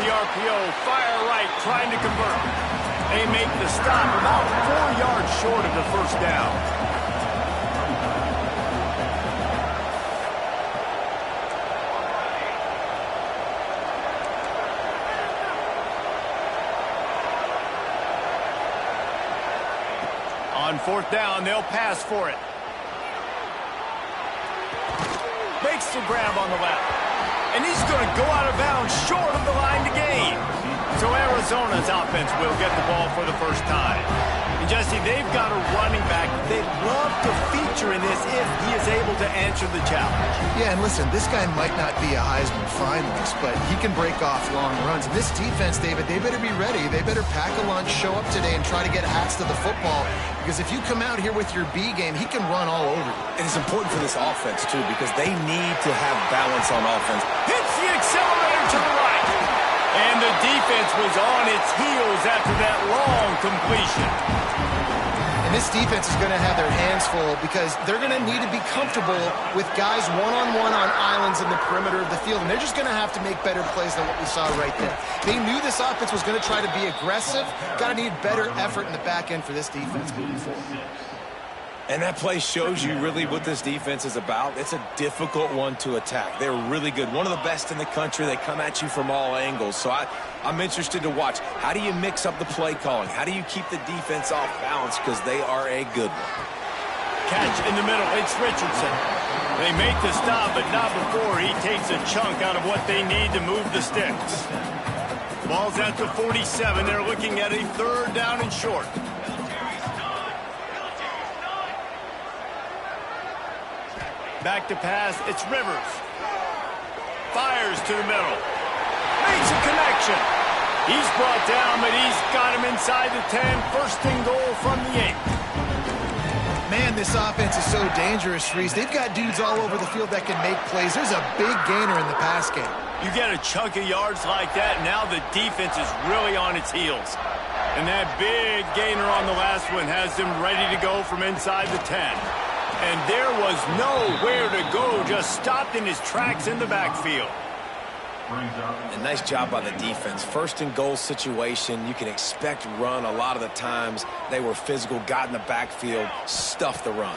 the RPO, fire right, trying to convert. They make the stop about 4 yards short of the first down. On fourth down, they'll pass for it. Makes the grab on the left. And he's going to go out of bounds short of the line to gain. So Arizona's offense will get the ball for the first time. And Jesse, they've got a running back they'd love to feature in this if he is able to answer the challenge. Yeah, and listen, this guy might not be a Heisman finalist, but he can break off long runs. And this defense, David, they better be ready. They better pack a lunch, show up today, and try to get hats to the football. Because if you come out here with your B game, he can run all over you. And it's important for this offense, too, because they need to have balance on offense. Hits the accelerator to the right. And the defense was on its heels after that long completion. And this defense is going to have their hands full because they're going to need to be comfortable with guys one-on-one on islands in the perimeter of the field. And they're just going to have to make better plays than what we saw right there. They knew this offense was going to try to be aggressive. Got to need better effort in the back end for this defense moving forward. And that play shows you really what this defense is about. It's a difficult one to attack. They're really good. One of the best in the country. They come at you from all angles. So I'm interested to watch. How do you mix up the play calling? How do you keep the defense off balance? Because they are a good one. Catch in the middle. It's Richardson. They make the stop, but not before he takes a chunk out of what they need to move the sticks. Ball's at the 47. They're looking at a third down and short. Back to pass, it's Rivers. Fires to the middle. Makes a connection. He's brought down, but he's got him inside the 10. First and goal from the 8. Man, this offense is so dangerous, Reese. They've got dudes all over the field that can make plays. There's a big gainer in the pass game. You get a chunk of yards like that, now the defense is really on its heels. And that big gainer on the last one has them ready to go from inside the 10. And there was nowhere to go, just stopped in his tracks in the backfield. A nice job by the defense. First and goal situation, you can expect run a lot of the times. They were physical, got in the backfield, stuffed the run.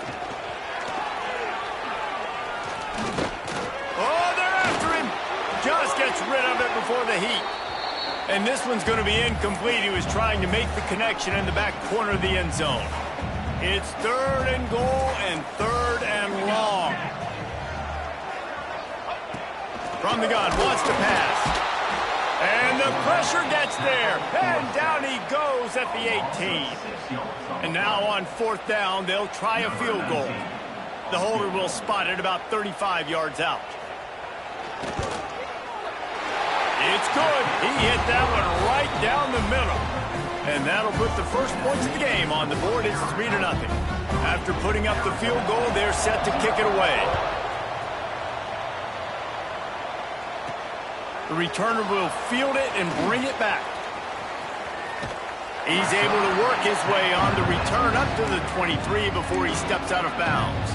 Oh, they're after him. Just gets rid of it before the heat. And this one's going to be incomplete. He was trying to make the connection in the back corner of the end zone. It's third and goal and third and long. From the gun, wants to pass. And the pressure gets there. And down he goes at the 18. And now on fourth down, they'll try a field goal. The holder will spot it about 35 yards out. It's good. He hit that one right down the middle. And that'll put the first points of the game on the board. It's 3-0. After putting up the field goal, they're set to kick it away. The returner will field it and bring it back. He's able to work his way on the return up to the 23 before he steps out of bounds.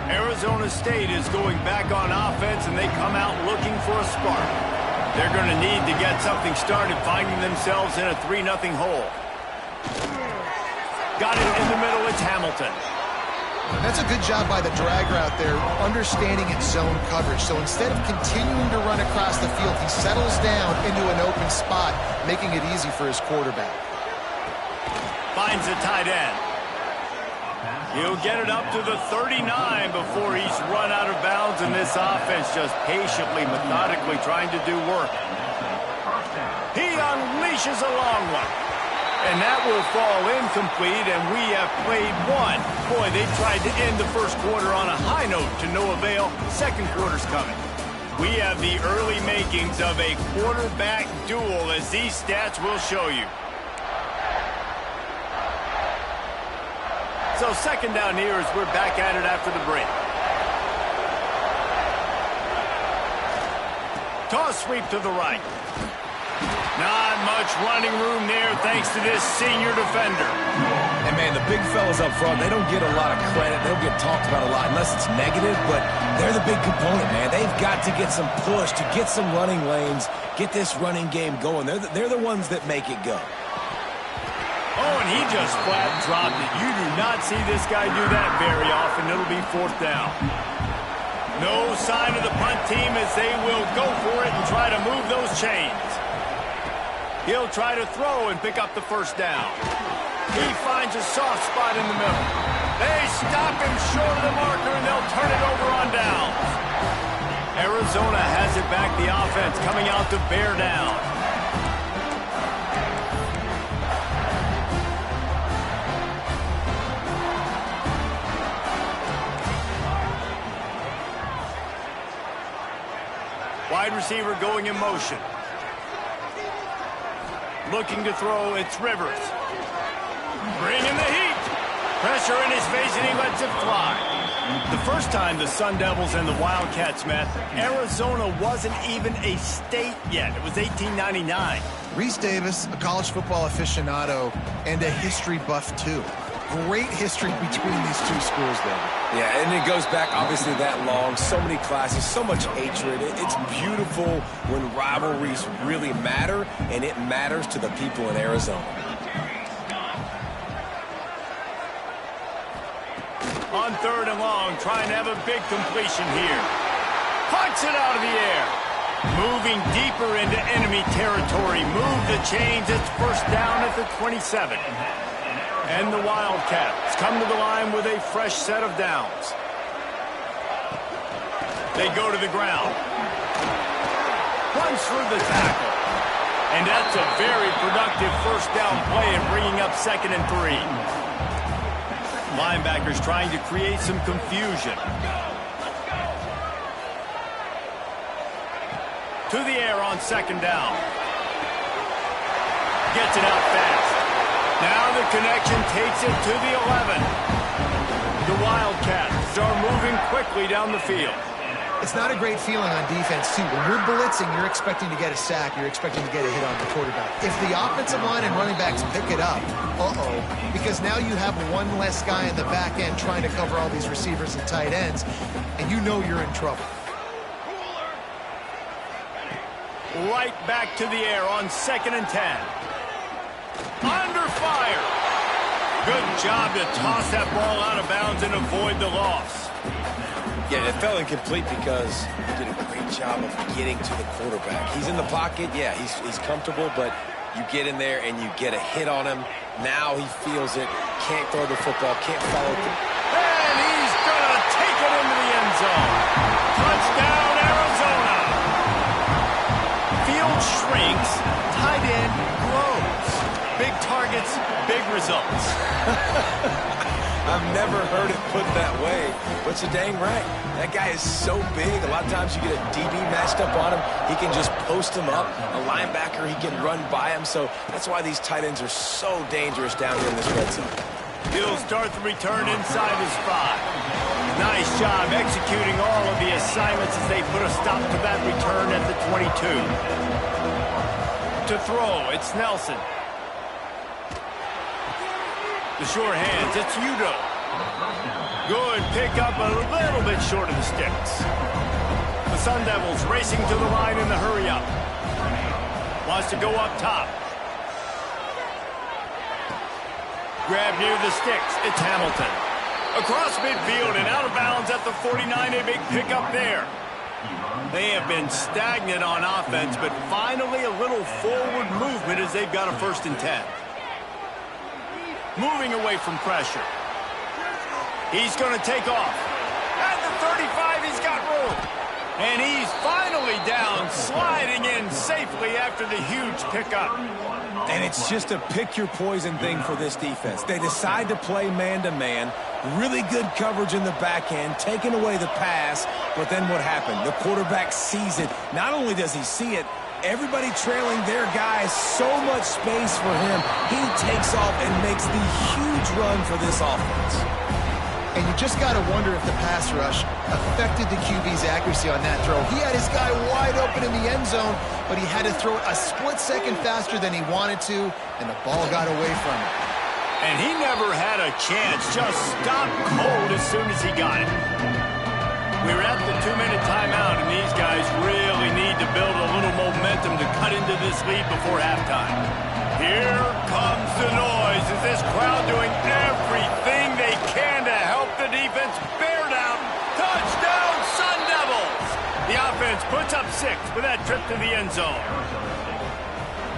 Arizona State is going back on offense, and they come out looking for a spark. They're going to need to get something started, finding themselves in a 3-0 hole. Got it in the middle. It's Hamilton. That's a good job by the drag route there, understanding its zone coverage. So instead of continuing to run across the field, he settles down into an open spot, making it easy for his quarterback. Finds a tight end. He'll get it up to the 39 before he's run out of bounds, and this offense just patiently, methodically trying to do work. He unleashes a long one. And that will fall incomplete, and we have played one. Boy, they tried to end the first quarter on a high note to no avail. Second quarter's coming. We have the early makings of a quarterback duel, as these stats will show you. So second down here as we're back at it after the break. Toss sweep to the right. Not much running room there thanks to this senior defender. And, man, the big fellas up front, they don't get a lot of credit. They don't get talked about a lot unless it's negative, but they're the big component, man. They've got to get some push, to get some running lanes, get this running game going. They're the ones that make it go. Oh, and he just flat dropped it. You do not see this guy do that very often. It'll be 4th down. No sign of the punt team as they will go for it and try to move those chains. He'll try to throw and pick up the 1st down. He finds a soft spot in the middle. They stop him short of the marker, and they'll turn it over on downs. Arizona has it back, the offense coming out to bear down. Wide receiver going in motion. Looking to throw, it's Rivers. Bringing the heat. Pressure in his face, and he lets it fly. The first time the Sun Devils and the Wildcats met, Arizona wasn't even a state yet. It was 1899. Reese Davis, a college football aficionado, and a history buff, too. Great history between these two schools, though. Yeah, and it goes back, obviously, that long. So many classes, so much hatred. It's beautiful when rivalries really matter, and it matters to the people in Arizona. On 3rd and long, trying to have a big completion here. Punts it out of the air. Moving deeper into enemy territory. Move the chains. It's 1st down at the 27. And the Wildcats come to the line with a fresh set of downs. They go to the ground. Runs through the tackle. And that's a very productive 1st down play and bringing up 2nd and 3. Linebackers trying to create some confusion. To the air on 2nd down. Gets it out fast. Now the connection takes it to the 11. The Wildcats are moving quickly down the field. It's not a great feeling on defense, too. When you're blitzing, you're expecting to get a sack. You're expecting to get a hit on the quarterback. If the offensive line and running backs pick it up, because now you have one less guy in the back end trying to cover all these receivers and tight ends, and you know you're in trouble. Right back to the air on 2nd and 10. Under fire. Good job to toss that ball out of bounds and avoid the loss. Yeah, it fell incomplete because he did a great job of getting to the quarterback. He's in the pocket. Yeah, he's comfortable, but you get in there and you get a hit on him. Now he feels it. Can't throw the football. Can't follow through. And he's going to take it into the end zone. Touchdown, Arizona. Field shrinks. Tight end grows. Big targets, big results. I've never heard it put that way, but you're dang right. That guy is so big. A lot of times you get a DB matched up on him. He can just post him up. A linebacker, he can run by him. So that's why these tight ends are so dangerous down here in this red zone. He'll start the return inside his 5. Nice job executing all of the assignments as they put a stop to that return at the 22. To throw, it's Nelson. The sure hands, it's Udo. Good pick up a little bit short of the sticks. The Sun Devils racing to the line in the hurry up. Wants to go up top. Grab near the sticks, it's Hamilton. Across midfield and out of bounds at the 49, a big pickup there. They have been stagnant on offense, but finally a little forward movement as they've got a 1st and 10. Moving away from pressure. He's going to take off. At the 35, he's got room. And he's finally down, sliding in safely after the huge pickup. And it's just a pick-your-poison thing for this defense. They decide to play man-to-man. Really good coverage in the back end, taking away the pass. But then what happened? The quarterback sees it. Not only does he see it, everybody trailing their guys, so much space for him. He takes off and makes the huge run for this offense. And you just got to wonder if the pass rush affected the QB's accuracy on that throw. He had his guy wide open in the end zone, but he had to throw it a split second faster than he wanted to, and the ball got away from him. And he never had a chance, just stopped cold as soon as he got it. We were at the 2-minute timeout, and these guys really need to build a little momentum to cut into this lead before halftime. Here comes the noise. Is this crowd doing everything they can to help the defense bear down? Touchdown, Sun Devils! The offense puts up 6 with that trip to the end zone.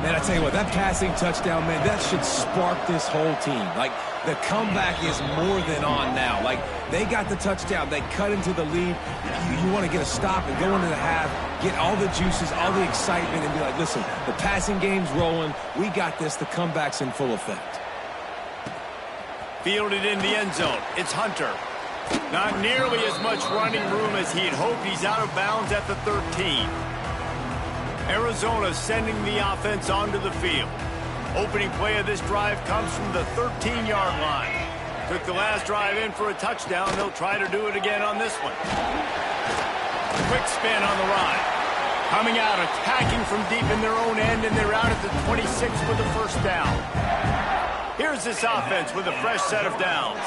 Man, I tell you what, that passing touchdown, man, that should spark this whole team. Like, the comeback is more than on now. Like, they got the touchdown. They cut into the lead. You want to get a stop and go into the half, get all the juices, all the excitement, and be like, listen, the passing game's rolling. We got this. The comeback's in full effect. Fielded in the end zone. It's Hunter. Not nearly as much running room as he'd hoped. He's out of bounds at the 13. Arizona sending the offense onto the field. Opening play of this drive comes from the 13-yard line. Took the last drive in for a touchdown. They'll try to do it again on this one. Quick spin on the ride. Coming out, attacking from deep in their own end, and they're out at the 26 with the first down. Here's this offense with a fresh set of downs.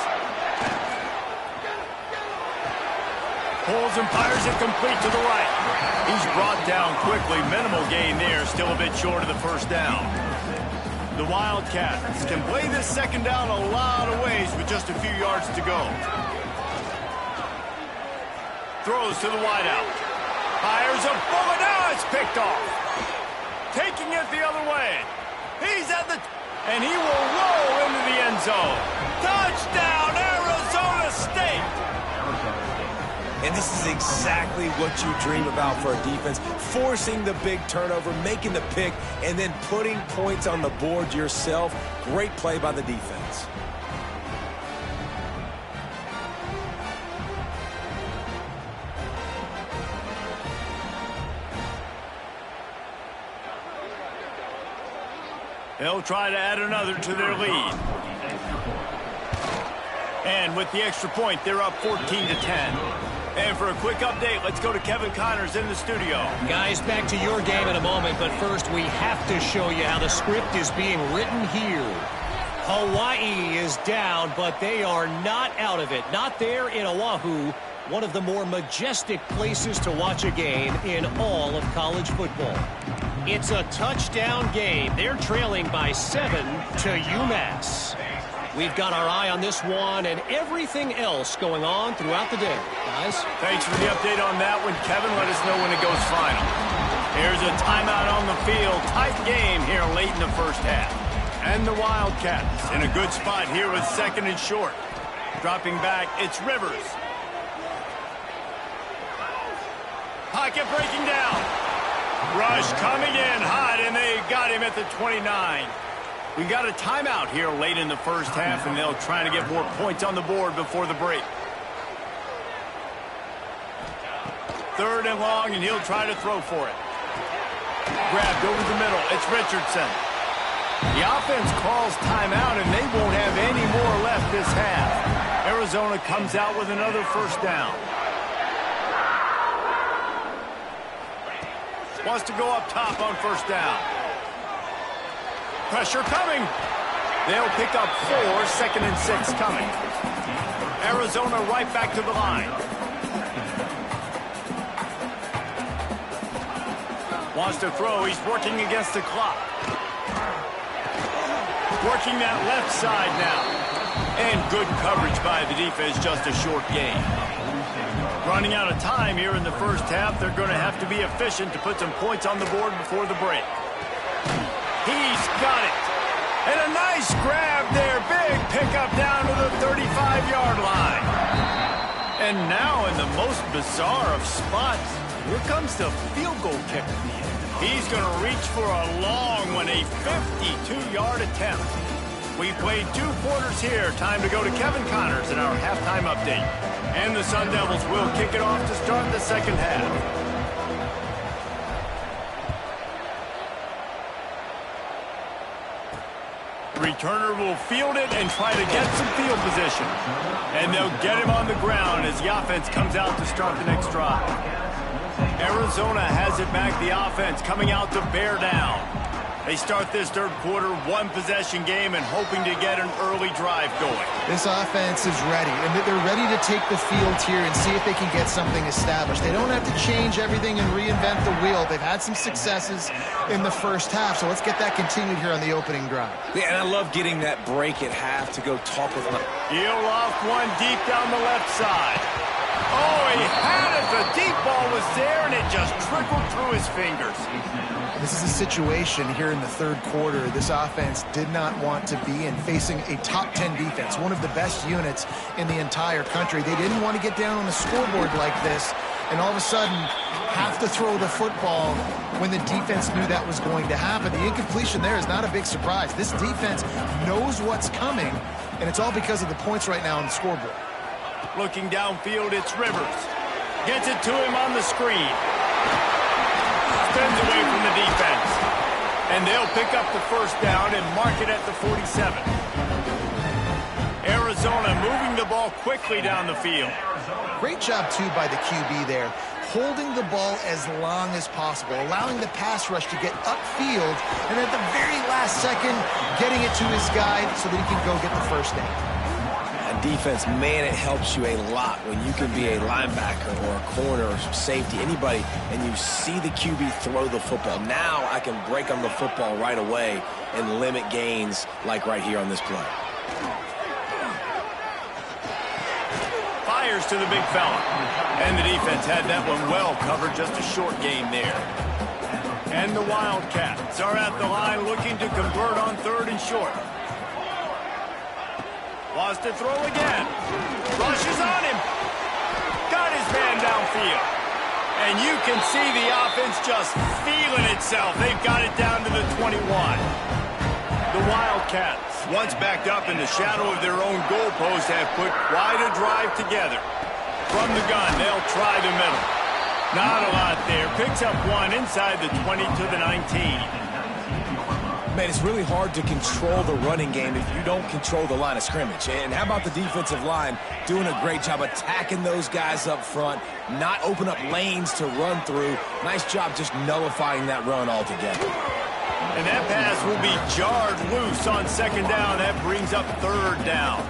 Pulls and fires it complete to the right. He's brought down quickly. Minimal gain there. Still a bit short of the first down. The Wildcats can play this second down a lot of ways with just a few yards to go. Throws to the wideout. Fires a bullet. Now it's picked off. Taking it the other way. He's at the... And he will roll into the end zone. Touchdown, Arizona State! And this is exactly what you dream about for a defense. Forcing the big turnover, making the pick, and then putting points on the board yourself. Great play by the defense. They'll try to add another to their lead. And with the extra point, they're up 14-10. And for a quick update, let's go to Kevin Connors in the studio. Guys, back to your game in a moment, but first we have to show you how the script is being written here. Hawaii is down, but they are not out of it. Not there in Oahu, one of the more majestic places to watch a game in all of college football. It's a touchdown game. They're trailing by 7 to UMass. We've got our eye on this one and everything else going on throughout the day. Guys? Thanks for the update on that one, Kevin. Let us know when it goes final. Here's a timeout on the field. Tight game here late in the first half. And the Wildcats in a good spot here with second and short. Dropping back, it's Rivers. Pocket breaking down. Rush coming in hot, and they got him at the 29. We got a timeout here late in the first half, and they'll try to get more points on the board before the break. Third and long, and he'll try to throw for it. Grabbed over the middle. It's Richardson. The offense calls timeout, and they won't have any more left this half. Arizona comes out with another first down. Wants to go up top on first down. Pressure coming. They'll pick up 4, second and 6 coming. Arizona right back to the line. Wants to throw. He's working against the clock. Working that left side now. And good coverage by the defense, just a short gain. Running out of time here in the first half. They're going to have to be efficient to put some points on the board before the break. He's got it. And a nice grab there. Big pickup down to the 35-yard line. And now in the most bizarre of spots, here comes the field goal kicker. He's going to reach for a long one, a 52-yard attempt. We played 2 quarters here. Time to go to Kevin Connors in our halftime update. And the Sun Devils will kick it off to start the second half. Returner will field it and try to get some field position. And they'll get him on the ground as the offense comes out to start the next drive. Arizona has it back, the offense coming out to bear down. They start this third quarter, one-possession game, and hoping to get an early drive going. This offense is ready, and they're ready to take the field here and see if they can get something established. They don't have to change everything and reinvent the wheel. They've had some successes in the first half, so let's get that continued here on the opening drive. Yeah, and I love getting that break at half to go talk with my... He'll off one deep down the left side. Oh, he had it. The deep ball was there, and it just trickled through his fingers. This is a situation here in the third quarter this offense did not want to be in, facing a top 10 defense, one of the best units in the entire country. They didn't want to get down on the scoreboard like this and all of a sudden have to throw the football when the defense knew that was going to happen. The incompletion there is not a big surprise. This defense knows what's coming, and it's all because of the points right now on the scoreboard. Looking downfield, it's Rivers. Gets it to him on the screen. Spins away from the defense. And they'll pick up the first down and mark it at the 47. Arizona moving the ball quickly down the field. Great job, too, by the QB there, holding the ball as long as possible, allowing the pass rush to get upfield, and at the very last second, getting it to his guy so that he can go get the first down. Defense, man, it helps you a lot when you can be a linebacker or a corner or safety, anybody, and you see the QB throw the football. Now I can break on the football right away and limit gains like right here on this play. Fires to the big fella. And the defense had that one well covered, just a short gain there. And the Wildcats are at the line looking to convert on third and short. Wants to throw again. Rushes on him. Got his man downfield. And you can see the offense just feeling itself. They've got it down to the 21. The Wildcats, once backed up in the shadow of their own goalpost, have put quite a drive together. From the gun, they'll try the middle. Not a lot there. Picks up one inside the 20 to the 19. Man, it's really hard to control the running game if you don't control the line of scrimmage. And how about the defensive line doing a great job attacking those guys up front, not open up lanes to run through. Nice job just nullifying that run altogether. And that pass will be jarred loose on second down. That brings up third down.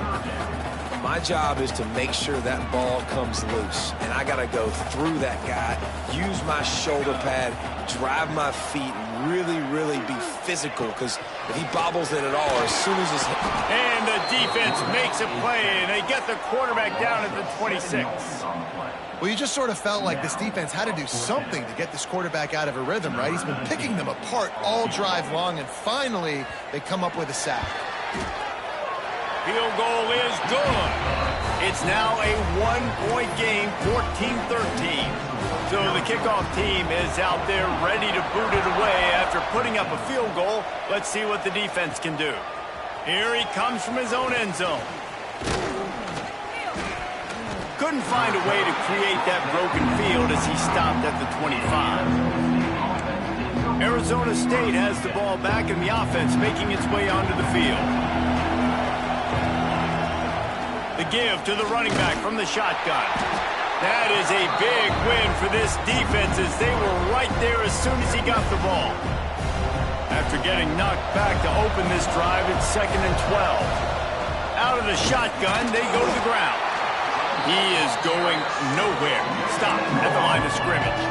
My job is to make sure that ball comes loose, and I got to go through that guy, use my shoulder pad, drive my feet, really be physical, because if he bobbles it at all, as soon as it's hit. And the defense makes a play, and they get the quarterback down at the 26. Well, you just sort of felt like this defense had to do something to get this quarterback out of a rhythm, right? He's been picking them apart all drive long, and finally they come up with a sack. Field goal is good. It's now a one-point game, 14-13. So the kickoff team is out there ready to boot it away after putting up a field goal. Let's see what the defense can do. Here he comes from his own end zone. Couldn't find a way to create that broken field as he stopped at the 25. Arizona State has the ball back in the offense, making its way onto the field. The give to the running back from the shotgun. That is a big win for this defense as they were right there as soon as he got the ball. After getting knocked back to open this drive, it's 2nd and 12. Out of the shotgun, they go to the ground. He is going nowhere. Stop at the line of scrimmage.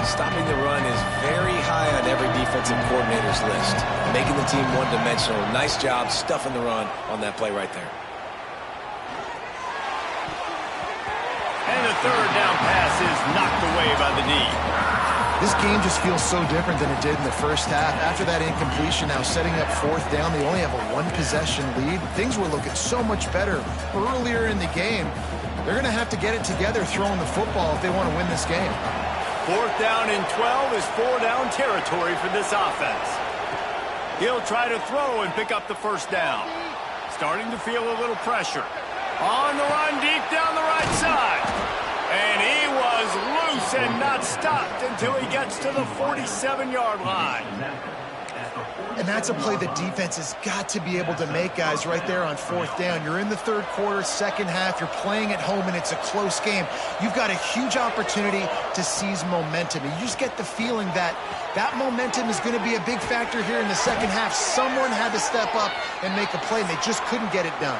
Stopping the run is very high on every defensive coordinator's list. Making the team one-dimensional. Nice job stuffing the run on that play right there. And the third down pass is knocked away by the knee. This game just feels so different than it did in the first half. After that incompletion, now setting up fourth down, they only have a one-possession lead. Things were looking so much better earlier in the game. They're going to have to get it together throwing the football if they want to win this game. 4th down and 12 is 4-down territory for this offense. He'll try to throw and pick up the first down. Starting to feel a little pressure. On the run deep down the right side. And he was loose and not stopped until he gets to the 47-yard line. And that's a play the defense has got to be able to make, guys, right there on 4th down. You're in the 3rd quarter, 2nd half. You're playing at home, and it's a close game. You've got a huge opportunity to seize momentum. And you just get the feeling that that momentum is going to be a big factor here in the 2nd half. Someone had to step up and make a play, and they just couldn't get it done.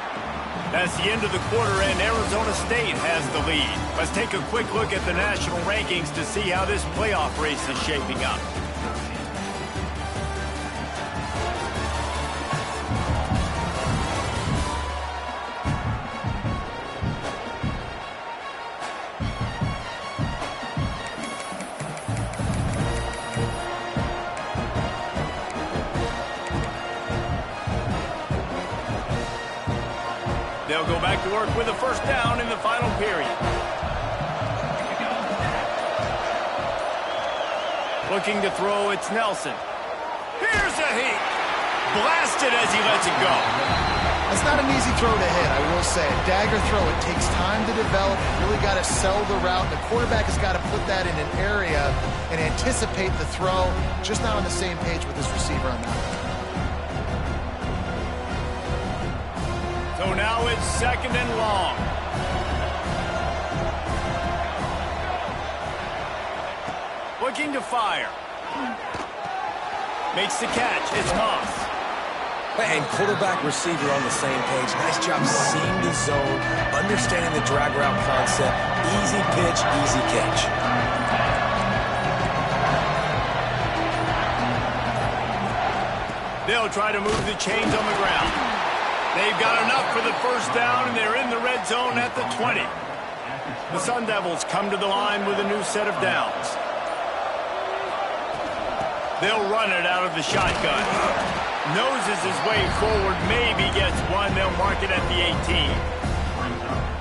That's the end of the quarter, and Arizona State has the lead. Let's take a quick look at the national rankings to see how this playoff race is shaping up. They'll go back to work with a 1st down in the final period. Looking to throw, it's Nelson. Here's a heat. Blasted as he lets it go. That's not an easy throw to hit, I will say. A dagger throw, it takes time to develop. You really got to sell the route. The quarterback has got to put that in an area and anticipate the throw. Just not on the same page with his receiver on that one. So now it's 2nd and long. Looking to fire. Makes the catch. It's Moss. And quarterback receiver on the same page. Nice job seeing the zone, understanding the drag route concept. Easy pitch, easy catch. They'll try to move the chains on the ground. They've got enough for the 1st down, and they're in the red zone at the 20. The Sun Devils come to the line with a new set of downs. They'll run it out of the shotgun. Noses his way forward, maybe gets one. They'll mark it at the 18.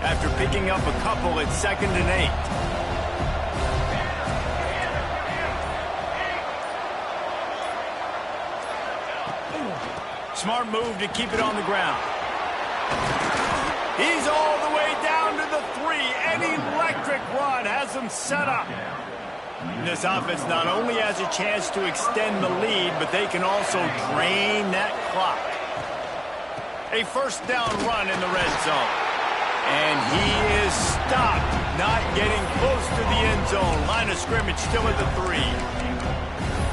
After picking up a couple, it's 2nd and 8. Smart move to keep it on the ground. He's all the way down to the 3. An electric run has him set up. This offense not only has a chance to extend the lead, but they can also drain that clock. A 1st down run in the red zone. And he is stopped, not getting close to the end zone. Line of scrimmage still at the 3.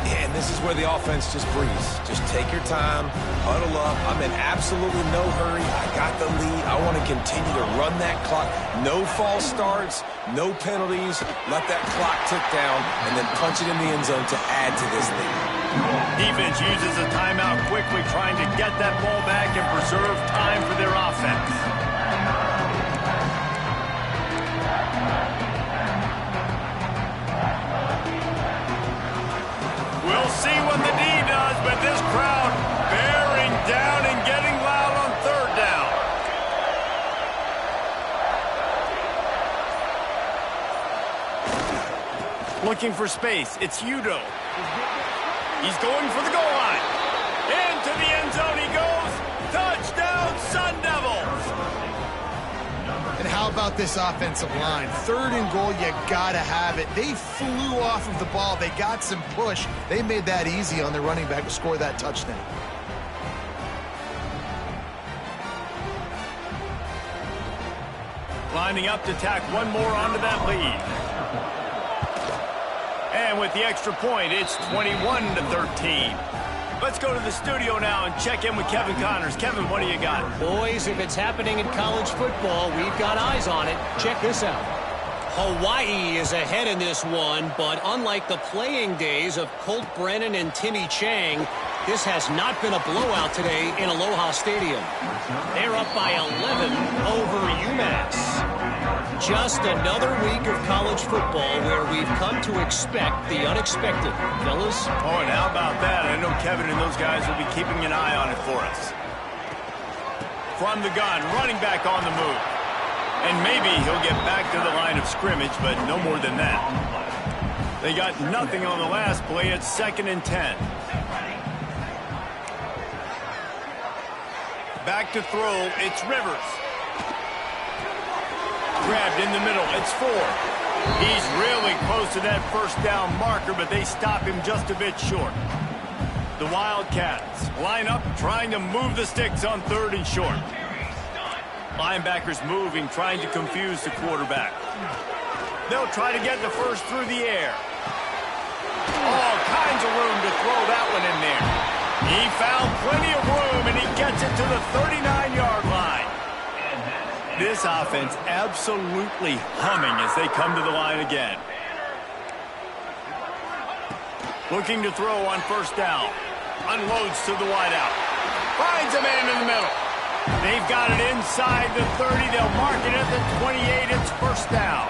And this is where the offense just breathes. Just take your time, huddle up. I'm in absolutely no hurry. I got the lead. I want to continue to run that clock. No false starts, no penalties. Let that clock tick down and then punch it in the end zone to add to this lead. Defense uses a timeout quickly, trying to get that ball back and preserve time for their offense. We'll see what the D does, but this crowd bearing down and getting loud on 3rd down. Looking for space. It's Udo. He's going for the goal line. Into the end zone he goes. Touchdown, Sun Devils. And how about this offensive line? 3rd and goal, you gotta have it. They flew off of the ball. They got some push. They made that easy on their running back to score that touchdown. Lining up to tack one more onto that lead. And with the extra point, it's 21-13. Let's go to the studio now and check in with Kevin Connors. Kevin, what do you got? Boys, if it's happening in college football, we've got eyes on it. Check this out. Hawaii is ahead in this one, but unlike the playing days of Colt Brennan and Timmy Chang, this has not been a blowout today in Aloha Stadium. They're up by 11 over UMass. Just another week of college football where we've come to expect the unexpected. Fellas? Oh, and how about that? I know Kevin and those guys will be keeping an eye on it for us. From the gun, running back on the move. And maybe he'll get back to the line of scrimmage, but no more than that. They got nothing on the last play. It's 2nd and 10. Back to throw, it's Rivers. Grabbed in the middle, it's 4. He's really close to that 1st down marker, but they stop him just a bit short. The Wildcats line up trying to move the sticks on 3rd and short. Linebackers moving, trying to confuse the quarterback. They'll try to get the first through the air. All kinds of room to throw that one in there. He found plenty of room, and he gets it to the 39-yard line. This offense absolutely humming as they come to the line again. Looking to throw on 1st down. Unloads to the wideout. Finds a man in the middle. They've got it inside the 30. They'll mark it at the 28. It's 1st down.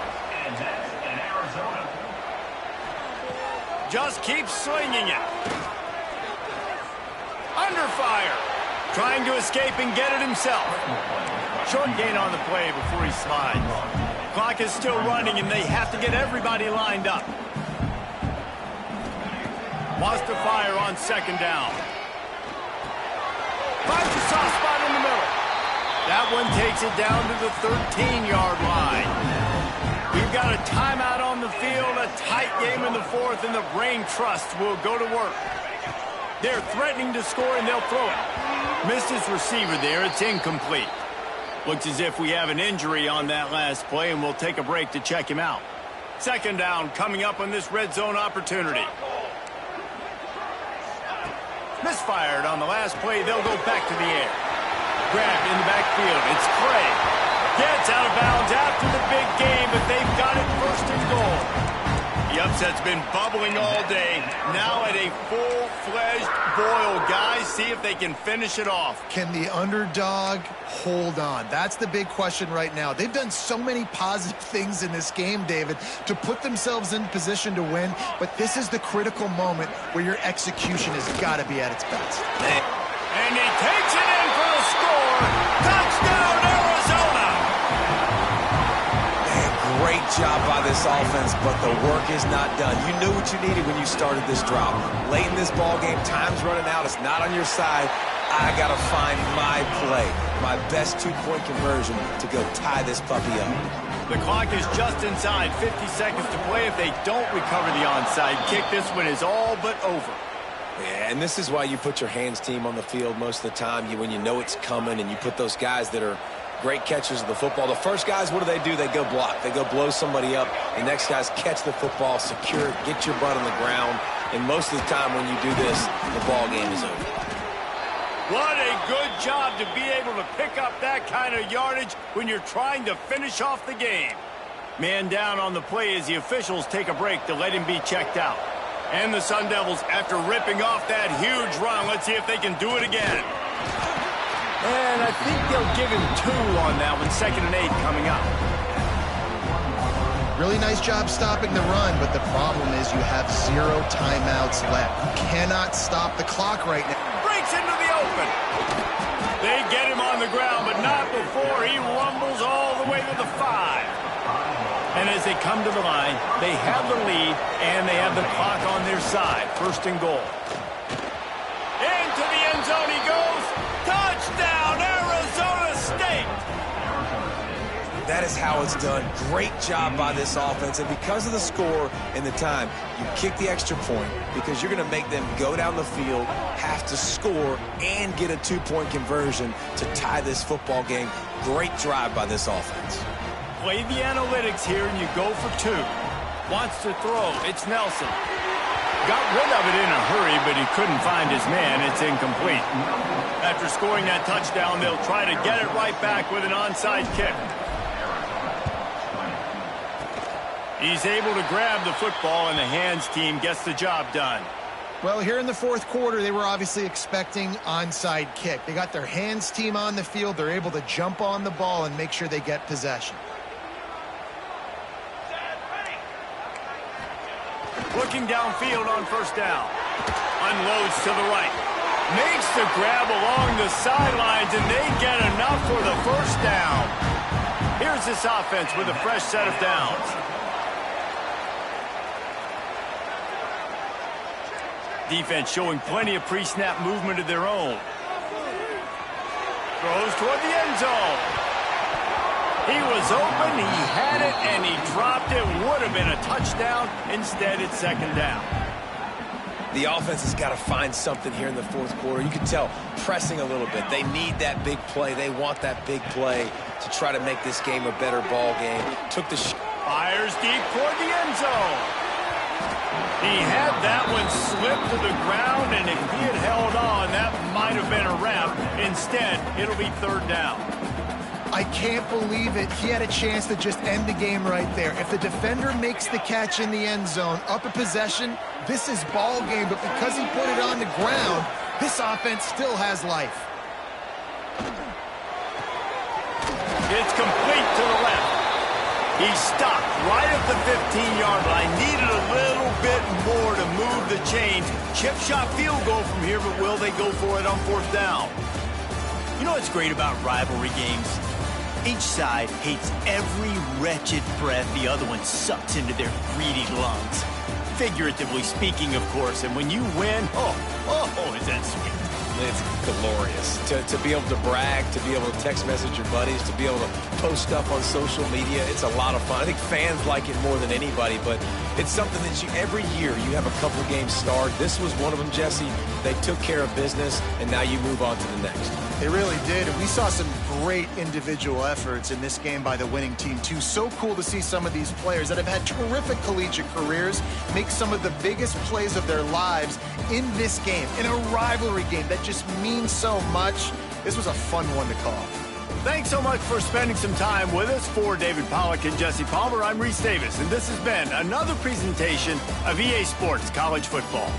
Just keeps slinging it. Under fire. Trying to escape and get it himself. Short gain on the play before he slides. Clock is still running, and they have to get everybody lined up. Wants to fire on 2nd down. Finds a soft spot in the middle. That one takes it down to the 13-yard line. We've got a timeout on the field, a tight game in the 4th, and the Brain Trust will go to work. They're threatening to score, and they'll throw it. Missed his receiver there. It's incomplete. Looks as if we have an injury on that last play, and we'll take a break to check him out. 2nd down coming up on this red zone opportunity. Misfired on the last play. They'll go back to the air. Grabbed in the backfield. It's Clay. Gets out of bounds after the big game, but they've got it 1st and goal. The upset's been bubbling all day. Now at a full-fledged boil. Guys, see if they can finish it off. Can the underdog hold on? That's the big question right now. They've done so many positive things in this game, David, to put themselves in position to win, but this is the critical moment where your execution has got to be at its best. And he takes it in for the score. Touchdown, Arizona! Great job by this offense, but the work is not done. You knew what you needed when you started this drive. Late in this ball game, time's running out. It's not on your side. I got to find my play, my best 2-point conversion to go tie this puppy up. The clock is just inside 50 seconds to play. If they don't recover the onside kick, this one is all but over. Yeah, and this is why you put your hands team on the field most of the time. When you know it's coming, and you put those guys that are great catchers of the football. The first guys, what do? They go block. They go blow somebody up. The next guys catch the football, secure it, get your butt on the ground. And most of the time when you do this, the ball game is over. What a good job to be able to pick up that kind of yardage when you're trying to finish off the game. Man down on the play as the officials take a break to let him be checked out. And the Sun Devils, after ripping off that huge run, let's see if they can do it again. And I think they'll give him 2 on that one. 2nd and 8 coming up. Really nice job stopping the run, but the problem is you have 0 timeouts left. You cannot stop the clock right now. Breaks into the open. They get him on the ground, but not before he rumbles all the way to the 5. And as they come to the line, they have the lead, and they have the clock on their side. 1st and goal. Into the end zone he goes. Touchdown, Arizona State! That is how it's done. Great job by this offense. And because of the score and the time, you kick the extra point because you're going to make them go down the field, have to score, and get a 2-point conversion to tie this football game. Great drive by this offense. Play the analytics here, and you go for 2. Wants to throw. It's Nelson. Got rid of it in a hurry, but he couldn't find his man. It's incomplete. After scoring that touchdown, they'll try to get it right back with an onside kick. He's able to grab the football, and the hands team gets the job done. Well, here in the 4th quarter, they were obviously expecting onside kick. They got their hands team on the field. They're able to jump on the ball and make sure they get possession. Looking downfield on 1st down. Unloads to the right. Makes the grab along the sidelines, and they get enough for the 1st down. Here's this offense with a fresh set of downs. Defense showing plenty of pre-snap movement of their own. Throws toward the end zone. He was open, he had it, and he dropped it. Would have been a touchdown. Instead, it's 2nd down. The offense has got to find something here in the fourth quarter. You can tell pressing a little bit. They need that big play. They want that big play to try to make this game a better ball game. Took the fires deep toward the end zone. He had that one slip to the ground, and if he had held on, that might have been a wrap. Instead, it'll be third down. I can't believe it. He had a chance to just end the game right there. If the defender makes the catch in the end zone, up a possession, this is ball game. But because he put it on the ground, this offense still has life. It's complete to the left. He stopped right at the 15-yard line. Needed a little bit more to move the chains. Chip shot field goal from here, but will they go for it on fourth down? You know what's great about rivalry games? Each side hates every wretched breath the other one sucks into their greedy lungs. Figuratively speaking, of course. And when you win, oh, is that sweet. It's glorious. To be able to brag, to be able to text message your buddies, to be able to post stuff on social media, it's a lot of fun. I think fans like it more than anybody, but it's something that every year you have a couple of games start. This was one of them, Jesse. They took care of business, and now you move on to the next. They really did, and we saw some great individual efforts in this game by the winning team, too. So cool to see some of these players that have had terrific collegiate careers make some of the biggest plays of their lives in this game, in a rivalry game that just means so much. This was a fun one to call. Thanks so much for spending some time with us. For David Pollack and Jesse Palmer, I'm Reese Davis, and this has been another presentation of EA Sports College Football.